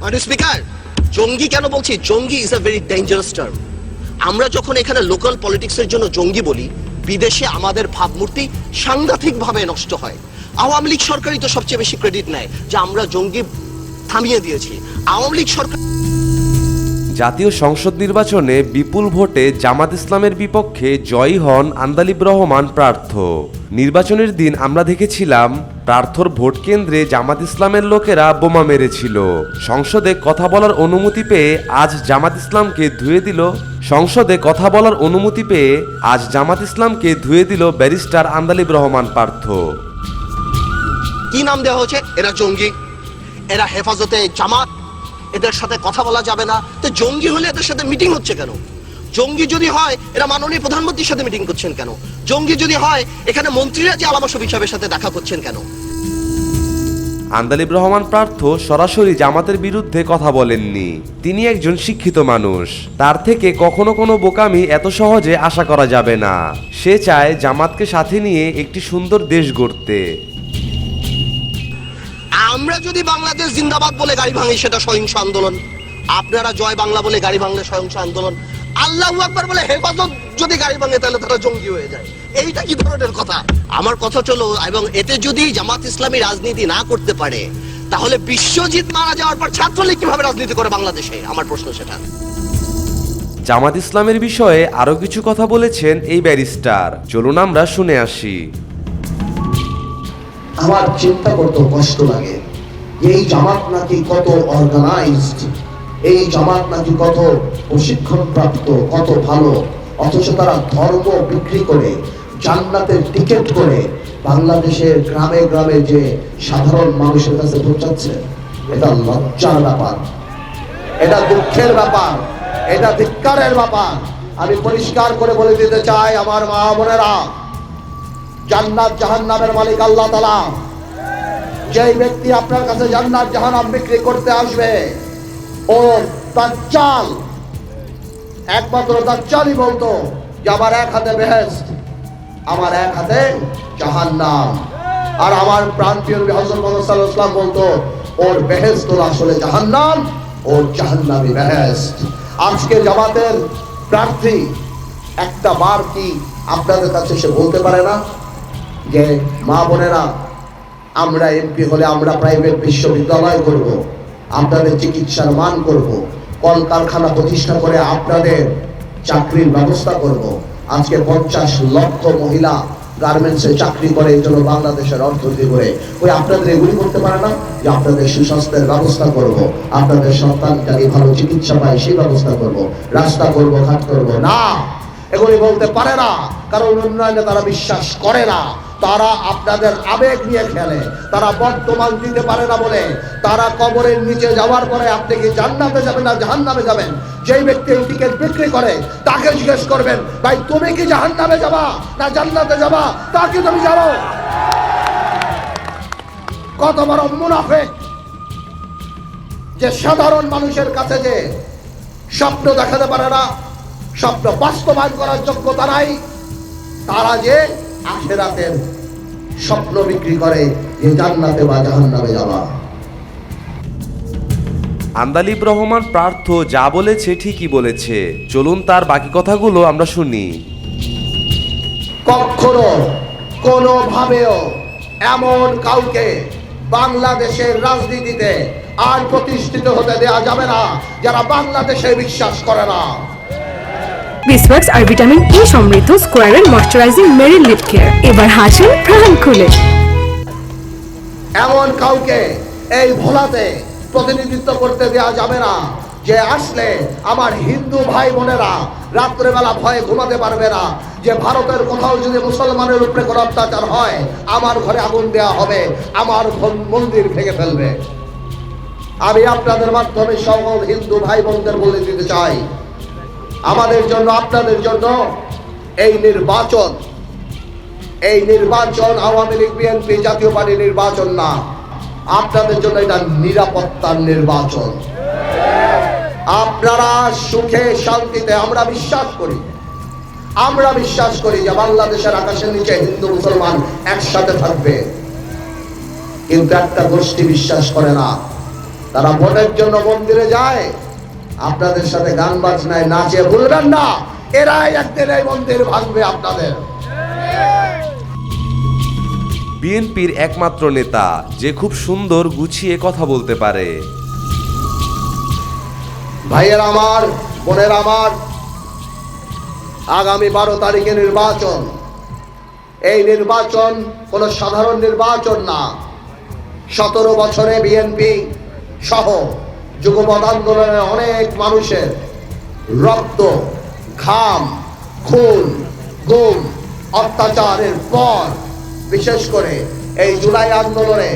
Speaker, জঙ্গি কেন বলছি? জঙ্গি is a very dangerous term. আমরা যখন এখানে লোকাল পলিটিক্সের জন্য জঙ্গি বলি, বিদেশে আমাদের ভাবমূর্তি সাংঘাতিক ভাবে নষ্ট হয়। আওয়ামী লীগ সরকারই তো সবচেয়ে বেশি ক্রেডিট নেয় যে আমরা জঙ্গি থামিয়ে দিয়েছি। আওয়ামী লীগ সরকার জাতীয় সংসদ নির্বাচনে বিপুল ভোটে জামাত ইসলামের বিপক্ষে জয়ী হন আন্দালিব রহমান প্রার্থ। নির্বাচনের দিন আমরা দেখেছিলাম প্রার্থর ভোট কেন্দ্রে জামাত ইসলামের লোকেরা বোমা মেরেছিল। সংসদে কথা বলার অনুমতি পেয়ে আজ জামাত ইসলামকে ধুয়ে দিল ব্যারিস্টার আন্দালিব রহমান প্রার্থ। কি নাম দেওয়া হয়েছে? এরা জঙ্গি, এরা হেফাজতে জামাত, এদের সাথে কথা বলা যাবে না। তো জঙ্গি হলে এদের সাথে মিটিং হচ্ছে কেন? জঙ্গি যদি হয় এরা মাননীয় প্রধানমন্ত্রীর সাথে মিটিং করছেন কেন? জঙ্গি যদি হয় এখানে মন্ত্রীরা যে আলাপ সফিক সাহেবের সাথে দেখা করছেন কেন? আন্দালিব রহমান প্রার্থ সরাসরি জামাতের বিরুদ্ধে কথা বলেননি। তিনি একজন শিক্ষিত মানুষ, তার থেকে কখনো কোনো বোকামি এত সহজে আশা করা যাবে না। সে চায় জামাতকে সাথে নিয়ে একটি সুন্দর দেশ গড়তে। আমরা যদি বাংলাদেশ জিন্দাবাদ বলে গাড়ি ভাঙি সেটা সহিংস আন্দোলন, আপনারা জয় বাংলা বলে গাড়ি ভাঙলে সহিংস আন্দোলন, আল্লাহু আকবার বলে হেফাজত যদি গাড়ি ভাঙে তাহলে তারা জঙ্গি হয়ে যায়। এইটা কি ধরনের কথা? আমার কথা চলো, এবং এতে যদি জামাত ইসলামী রাজনীতি না করতে পারে তাহলে বিশ্বজিৎ মারা যাওয়ার পর ছাত্রলীগ কিভাবে রাজনীতি করে বাংলাদেশে? আমার প্রশ্ন সেটা। জামাত ইসলামের বিষয়ে আরো কিছু কথা বলেছেন এই ব্যারিস্টার, চলুন আমরা শুনে আসি। আমার চিন্তা করতে কষ্ট লাগে, এই জামাত নাকি কত অর্গানাইজড, এই জামাত নাকি কত প্রশিক্ষণ প্রাপ্ত, কত ভালো, অথচ তারা ধর্ম বিক্রি করে জান্নাতের টিকিট করে বাংলাদেশের গ্রামে গ্রামে যে সাধারণ মানুষের কাছে পৌঁছাচ্ছে। এটা লজ্জার ব্যাপার, এটা দুঃখের ব্যাপার, এটা ধিক্কারের ব্যাপার। আমি পরিষ্কার করে বলে দিতে চাই, আমার মা বোনেরা, জান্নাত জাহান্নামের মালিক আল্লাহ তাআলা। যেই ব্যক্তি আপনার কাছে জান্নাত জাহান্নাম বিক্রি করতে আসবে ও দাজ্জাল। একমাত্র দাজ্জালই বলতো যে আমার এক হাতে বেহেশত, আমার এক হাতে জাহান্নাম। আর আমার প্রাণপ্রিয় নবী হযরত মুহাম্মদ সাল্লাল্লাহু আলাইহি ওয়াসাল্লাম বলতো ওর বেহেশত আসলে জাহান্নাম, ওর জাহান্নামই বেহেশত। আজকে জামাতের প্রার্থী একটা বার কি আপনাদের কাছে সে বলতে পারে না যে মা বোনেরা, আমরা এমপি হলে আমরা প্রাইভেট বিশ্ববিদ্যালয় করব, আপনাদের চিকিৎসার মান করব, কলকারখানা প্রতিষ্ঠা করে আপনাদের চাকরির ব্যবস্থা করব। আজকে 50 লক্ষ মহিলা গার্মেন্টসে চাকরি করে, এই জন্য বাংলাদেশের অর্থনীতি করে। ওই আপনাদের এগুলি করতে পারে না যে আপনাদের সুস্বাস্থ্যের ব্যবস্থা করব, আপনাদের সন্তান যাতে ভালো চিকিৎসা পায় সেই ব্যবস্থা করব, রাস্তা করব, ঘাট করব? না, এগুলি বলতে পারে না, কারণ উন্নয়নে তারা বিশ্বাস করে না। তারা আপনাদের আবেগ নিয়ে খেলে, তারা বর্তমান দিতে পারে না বলে তারা কবরের নিচে যাওয়ার পরে আপনি কি জান্নাতে যাবেন না জাহান্নামে যাবেন, যেই ব্যক্তি এই টিকিট বিক্রি করে তাকে জিজ্ঞেস করবেন, ভাই তুমি কি জাহান্নামে যাবা না জান্নাতে যাবা, তাকে তুমি জানো। কত বড় মুনাফিক যে সাধারণ মানুষের কাছে যে স্বপ্ন দেখাতে পারে না, স্বপ্ন বাস্তবায়ন করার যোগ্যতা নাই, তারা যে আখিরাতের স্বপ্ন বিক্রি করে যে জান্নাতে বা জাহান্নামে যাওয়া। আন্দালিব রহমান প্রার্থ যা বলেছে ঠিকই বলেছে, চলুন তার বাকি কথাগুলো আমরা শুনি। কখনো কোনোভাবেও এমন কাউকে বাংলাদেশের রাজনীতিতে আর প্রতিষ্ঠিত হতে দেওয়া যাবে না যারা বাংলাদেশে বিশ্বাস করে না। বিসওয়াক্স আর ভিটামিন ই সমৃদ্ধ স্কোয়ারের ময়শ্চারাইজিং মেরি লিপ কেয়ার, এবার হাসুন প্রাণ খুলে। এমন কাউকে এই ভোলাতে প্রতিনিধিত্ব করতে দেওয়া যাবে না যে আসলে আমার হিন্দু ভাই বোনেরা রাত্রেবেলা ভয়ে ঘুমাতে পারবে না, যে ভারতের কোথাও যদি মুসলমানের উপরে কোনো অত্যাচার হয় আমার ঘরে আগুন দেওয়া হবে, আমার মন্দির ভেঙে ফেলবে। আমি আপনাদের মাধ্যমে সকল হিন্দু ভাই বোনদের বলে দিতে চাই, আমাদের জন্য, আপনাদের জন্য এই নির্বাচন আওয়ামী লীগ বিএনপি জাতীয় পার্টি নির্বাচন না, আপনাদের জন্য এটা নিরাপত্তার নির্বাচন। আপনারা সুখে শান্তিতে, আমরা বিশ্বাস করি যে বাংলাদেশের আকাশের নিচে হিন্দু মুসলমান একসাথে থাকবে, কিন্তু একটা গোষ্ঠী বিশ্বাস করে না, তারা ভোটের জন্য মন্দিরে যায়, আপনাদের সাথে গান বাজনায় নাচে ভুলবেন না, এরাই একদিন এই মন্দির ভাঙবে আপনাদের। বিএনপির একমাত্র নেতা যে খুব সুন্দর গুছিয়ে কথা বলতে পারে। ভাইয়ের আমার, বোনের আমার, আগামী 12 তারিখে নির্বাচন। এই নির্বাচন কোনো সাধারণ নির্বাচন না। 17 বছরে বিএনপি সহ যুগপৎ আন্দোলনের অনেক মানুষের রক্ত, ঘাম, খুন, গুম, অত্যাচারের পর, বিশেষ করে এই জুলাই আন্দোলনে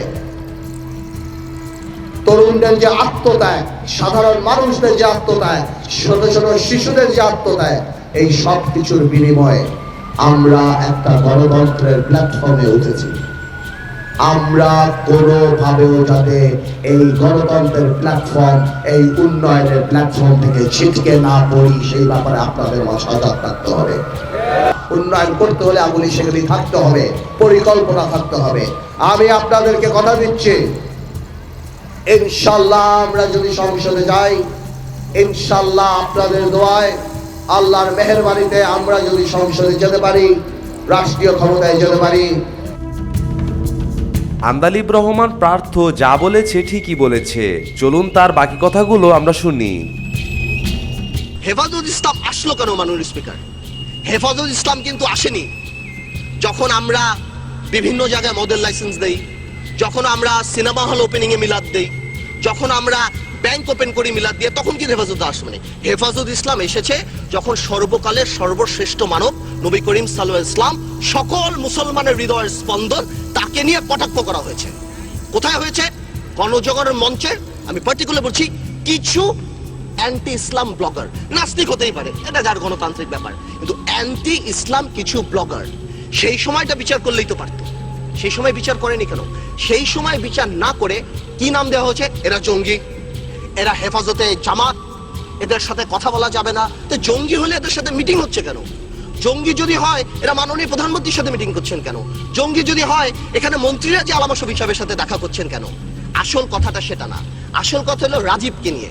তরুণদের যে আত্মত্যাগ, সাধারণ মানুষদের যে আত্মত্যাগ, ছোট ছোট শিশুদের যে আত্মত্যাগ, এই সব কিছুর বিনিময়ে আমরা একটা গণতন্ত্রের প্ল্যাটফর্মে উঠেছি। আমরা কোনোভাবেও যাতে এই গণতন্ত্রের প্ল্যাটফর্ম, এই উন্নয়নের প্ল্যাটফর্ম থেকে ছিটকে না পড়ি, সেই ব্যাপারে আপনাদের সজাগ থাকতে হবে। উন্নয়ন করতে হলে আগুলি সেগুলি থাকতে হবে, পরিকল্পনা থাকতে হবে। আমি আপনাদেরকে কথা দিচ্ছি, ইনশাল্লাহ আমরা যদি সংসদে যাই, ইনশাল্লাহ আপনাদের দোয়ায়, আল্লাহর মেহেরবানিতে আমরা যদি সংসদে যেতে পারি, রাষ্ট্রীয় ক্ষমতায় যেতে পারি। আন্দালিব রহমান প্রার্থ যা বলেছে ঠিকই বলেছে। চলুন তার বাকি কথাগুলো আমরা শুনি। হেফাজত ইসলাম আসলো কেন মাননীয় স্পিকার? হেফাজত ইসলাম কিন্তু আসেনি যখন আমরা বিভিন্ন জায়গায় মডেল লাইসেন্স দেই, যখন আমরা সিনেমা হল ওপেনিং এ মিলাদ দেই, যখন আমরা ব্যাংক ওপেন করি মিলাদ দিয়ে, তখন কি হেফাজত আসবে? হেফাজত ইসলাম এসেছে যখন সর্বকালের সর্বশ্রেষ্ঠ মানব নবী করিম সাল্লাল্লাহু আলাইহি ওয়াসাল্লাম, সকল মুসলমানের হৃদয়ের স্পন্দন, তাকে নিয়ে কটাক্ষ করা হয়েছে। কোথায় হয়েছে? গণজাগরণ মঞ্চে। আমি পার্টিকুলার বলছি, কিছু অ্যান্টি ইসলাম ব্লগার, নাস্তিক হতেই পারে, এটা যার গণতান্ত্রিক ব্যাপার, কিন্তু অ্যান্টি ইসলাম কিছু ব্লগার সেই সময়টা বিচার করলেই তো পারতো। সেই সময় বিচার করেনি কেন? সেই সময় বিচার না করে কি নাম দেওয়া হয়েছে? এরা জঙ্গি, এরা হেফাজতে জামাত, এদের সাথে কথা বলা যাবে না। তো জঙ্গি হলে এদের সাথে মিটিং হচ্ছে কেন? জঙ্গি যদি হয় এরা মাননীয় প্রধানমন্ত্রীর সাথে মিটিং করছেন কেন? জঙ্গি যদি হয় এখানে মন্ত্রীরা যে আলামা শফিক সাহেবের সাথে দেখা করছেন কেন? আসল কথাটা সেটা না। আসল কথা হলো রাজীবকে নিয়ে।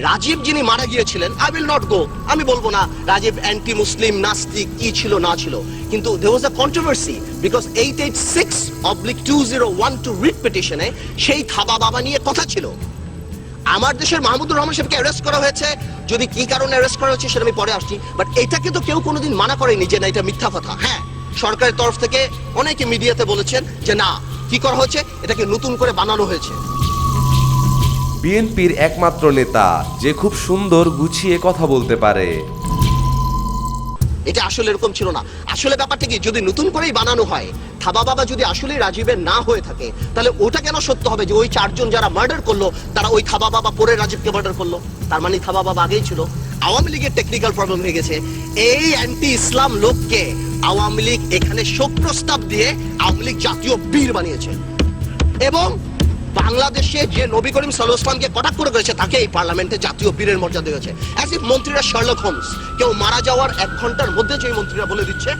রাজীব যিনি মারা গিয়েছিলেন, আই উইল নট গো, আমি বলবো না রাজীব অ্যান্টি মুসলিম, নাস্তিক, কি ছিল না ছিল, কিন্তু there was a controversy because 886/2012 writ পিটিশনে সেই থাবা বাবা নিয়ে কথা ছিল। আমার দেশের মাহমুদুর রহমান সাহেবকে অ্যারেস্ট করা হয়েছে, যদি কি কারণে অ্যারেস্ট করা হয়েছে সেটা আমি পরে আসছি, বাট এটাকে তো কেউ কোনোদিন মানা করেনি যে না এটা মিথ্যা কথা। হ্যাঁ, সরকারের তরফ থেকে অনেকে মিডিয়াতে বলেছেন যে না, কি করা হয়েছে, এটাকে নতুন করে বানানো হয়েছে। বিএনপির একমাত্র নেতা যে খুব সুন্দর গুছিয়ে কথা বলতে পারে। এটা আসলে এরকম ছিল না। আসলে ব্যাপারটা কি, যদি নতুন করেই বানানো হয়, থাবা বাবা যদি আসলে রাজীবের না হয়ে থাকে, তাহলে ওটা কেন সত্য হবে যে ওই 4 জন যারা মার্ডার করলো তারা ওই থাবা বাবা পরে রাজীবকে মার্ডার করলো? তার মানে থাবা বাবা আগেই ছিল। আওয়ামী লীগের টেকনিক্যাল প্রবলেম হয়ে গেছে। এই অ্যান্টি ইসলাম লোককে আওয়ামী লীগ এখানে শোক প্রস্তাব দিয়ে আওয়ামী লীগ জাতীয় বীর বানিয়েছে, এবং বাংলাদেশে যে নবী করিম সাল্লাল্লাহু আলাইহি ওয়াসাল্লামকে কটাক্ষ করেছে তাকে এই পার্লামেন্টে জাতীয় বীরের মর্যাদা দিয়েছে। অ্যাজ ইফ মন্ত্রীরা শার্লক হোমস, কেউ মারা যাওয়ার 1 ঘন্টার মধ্যে যে মন্ত্রীরা বলে দিচ্ছে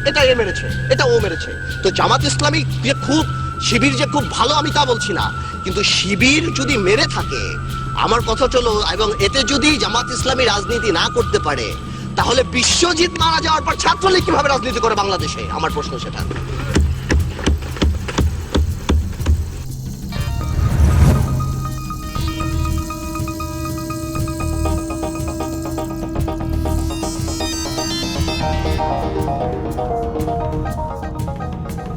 এটা এ মেরেছে, এটা ও মেরেছে। তো জামাত ইসলামী যে খুব, শিবির যে খুব ভালো আমি তা বলছি না, কিন্তু শিবির যদি মেরে থাকে, আমার কথা চলো, এবং এতে যদি জামাত ইসলামী রাজনীতি না করতে পারে, তাহলে বিশ্বজিৎ মারা যাওয়ার পর ছাত্রলীগ কিভাবে রাজনীতি করে বাংলাদেশে? আমার প্রশ্ন সেটা।